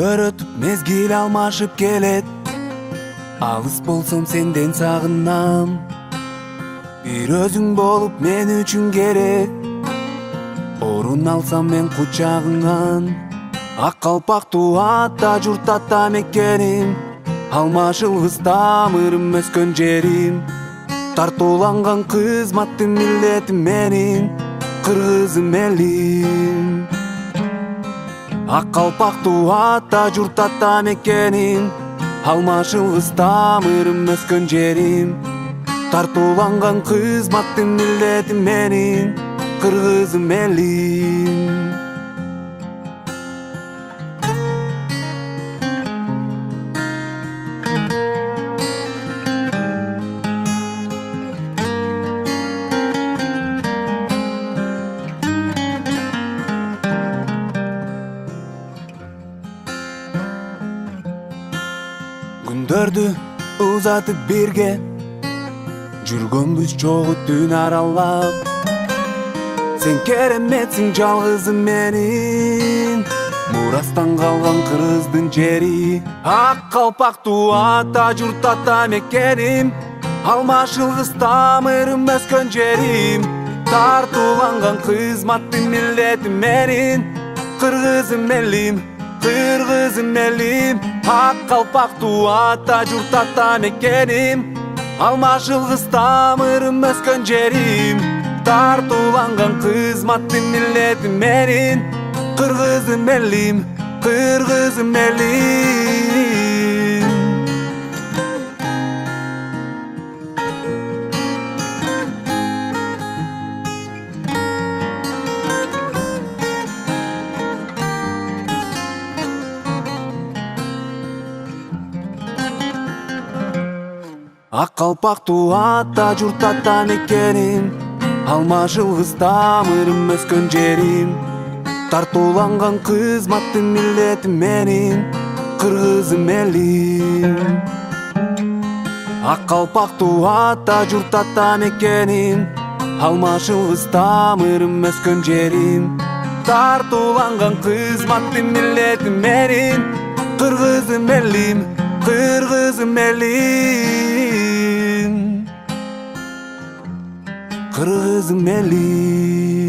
Күндөр өтүп мезгил алмашып келет, алыс болсом сенден сагынам. Бир өзүң болуп мен үчүн керек, орун алсам мен кучагыңан. Ак калпактуу ата журт ата мекеним, алмашылгыс тамырым өскөн жерим. Тартууланган кызматтын милдетим менин, кыргызым элим. Ак калпактуу ата журт ата мекеним, алмашылгыс тамырым өскөн жерим. Тартууланган кызматтын милдетим менин, кыргызым элим. Күндөрдү узатып бирге жүргөнбүз чогуу түн аралап. Сен кереметсиң жалгызым менин, мурастан калган кыргыздын жери. Ак калпактуу ата журт ата мекеним, алмашылгыс тамырым өскөн жерим. Тартууланган кызматтын милдетим менин, кыргызым элим, кыргызым элим. Ак калпактуу ата журт ата мекеним, алмашылгыс тамырым өскөн жерим. Тартууланган кызматтын милдетим менин, кыргызым элим, кыргызым элим. Ак калпактуу ата журт ата мекеним, алмашылгыс тамырым өскөн жерим. Тартууланган кызматтын милдетим менин, кыргызым элим. Ак калпактуу ата журт ата мекеним, алмашылгыс тамырым өскөн жерим. Тартууланган кызматтын милдетим менин, кыргызым элим, кыргызым элим, кыргызым элим.